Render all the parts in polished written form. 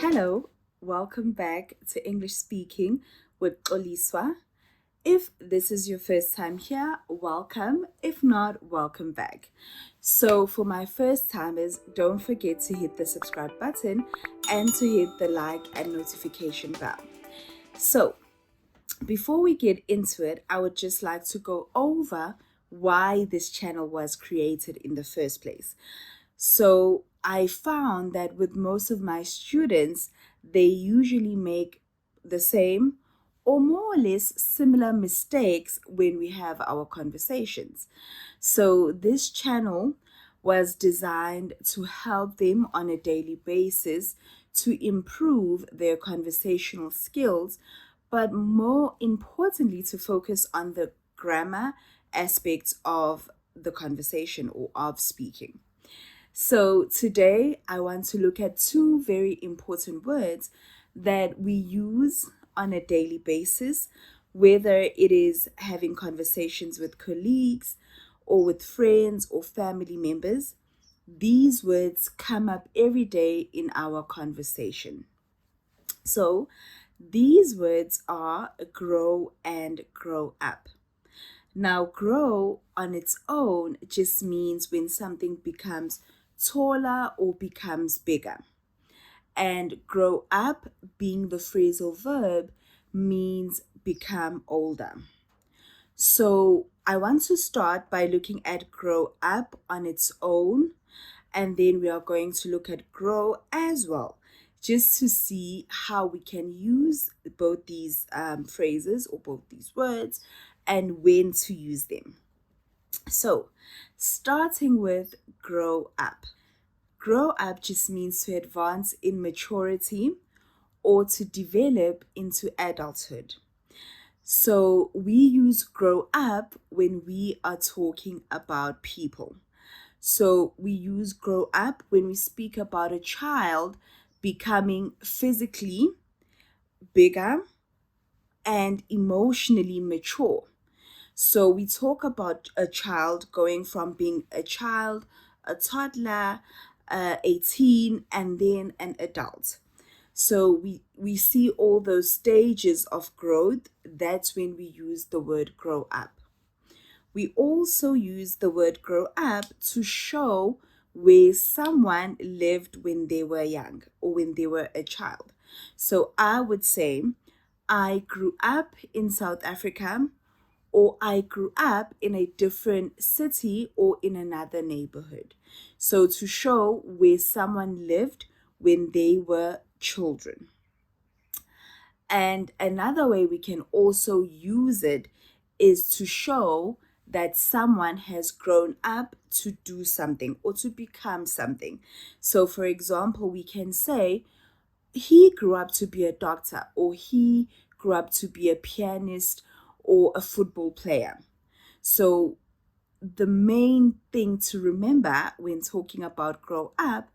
Hello, welcome back to English Speaking with Xoliswa. If this is your first time here, welcome. If not, welcome back. So, for my first timers, don't forget to hit the subscribe button and to hit the like and notification bell. So, before we get into it, I would just like to go over why this channel was created in the first place. So I found that with most of my students, they usually make the same or more or less similar mistakes when we have our conversations. So this channel was designed to help them on a daily basis to improve their conversational skills, but more importantly, to focus on the grammar aspects of the conversation or of speaking. So today I want to look at two very important words that we use on a daily basis, whether it is having conversations with colleagues or with friends or family members. These words come up every day in our conversation. So these words are grow and grow up. Now, grow on its own just means when something becomes taller or becomes bigger. And grow up, being the phrasal verb, means become older. So I want to start by looking at grow up on its own, and then we are going to look at grow as well, just to see how we can use both these phrases or both these words and when to use them. So, starting with grow up. Grow up just means to advance in maturity or to develop into adulthood. So, we use grow up when we are talking about people. So, we use grow up when we speak about a child becoming physically bigger and emotionally mature. So we talk about a child going from being a child, a toddler, 18, and then an adult. So we see all those stages of growth. That's when we use the word grow up. We also use the word grow up to show where someone lived when they were young or when they were a child. So I would say, I grew up in South Africa, or I grew up in a different city or in another neighborhood. So to show where someone lived when they were children. And another way we can also use it is to show that someone has grown up to do something or to become something. So, for example, we can say, he grew up to be a doctor, or he grew up to be a pianist or a football player. So, the main thing to remember when talking about grow up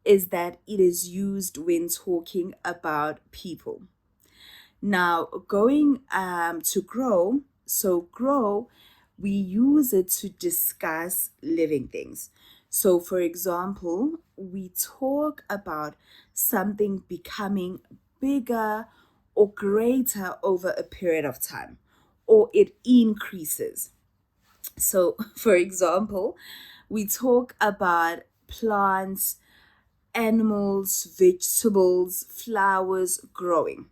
is that it is used when talking about people. Now, going to grow, so grow, we use it to discuss living things. So, for example, we talk about something becoming bigger or greater over a period of time, or it increases. So, for example, we talk about plants, animals, vegetables, flowers growing.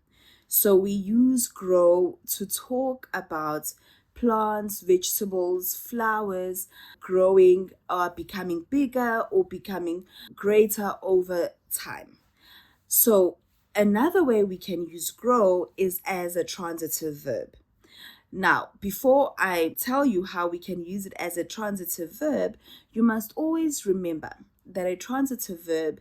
So we use grow to talk about plants, vegetables, flowers growing or becoming bigger or becoming greater over time. So another way we can use grow is as a transitive verb. Now, before I tell you how we can use it as a transitive verb, you must always remember that a transitive verb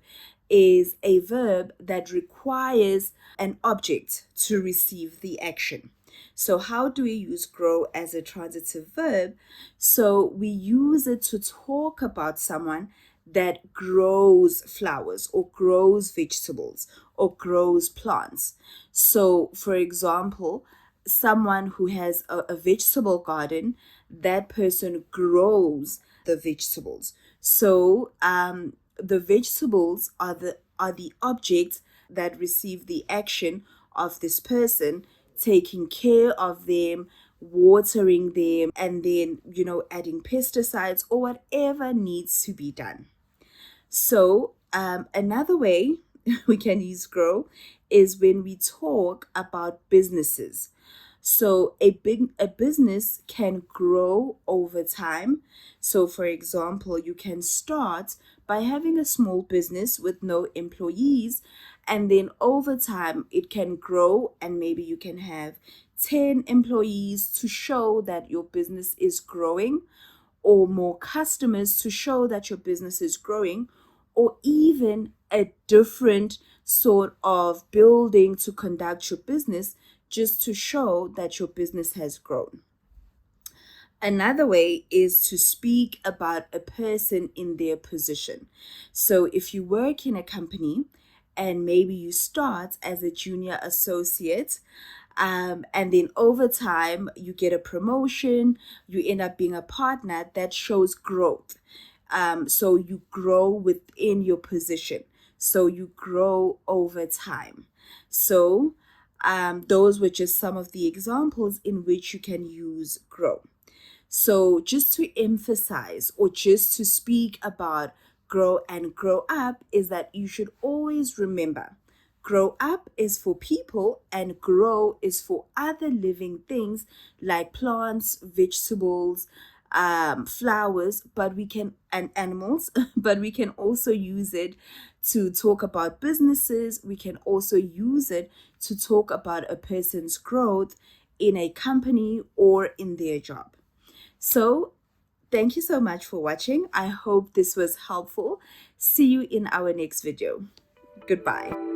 is a verb that requires an object to receive the action. So how do we use grow as a transitive verb? So we use it to talk about someone that grows flowers or grows vegetables or grows plants. So, for example, someone who has a vegetable garden, that person grows the vegetables. So the vegetables are the objects that receive the action of this person taking care of them, watering them, and then, adding pesticides or whatever needs to be done. So, another way we can use grow is when we talk about businesses. So a business can grow over time. So for example, you can start by having a small business with no employees, and then over time it can grow, and maybe you can have 10 employees to show that your business is growing, or more customers to show that your business is growing, or even a different sort of building to conduct your business just to show that your business has grown. Another way is to speak about a person in their position. So if you work in a company and maybe you start as a junior associate, and then over time you get a promotion, you end up being a partner, that shows growth. So you grow within your position. So you grow over time. So those were just some of the examples in which you can use grow. So, just to emphasize or just to speak about grow and grow up, is that you should always remember grow up is for people and grow is for other living things like plants, vegetables, flowers, but we can, and animals, but we can also use it to talk about businesses. We can also use it to talk about a person's growth in a company or in their job. So, thank you so much for watching. I hope this was helpful. See you in our next video. Goodbye.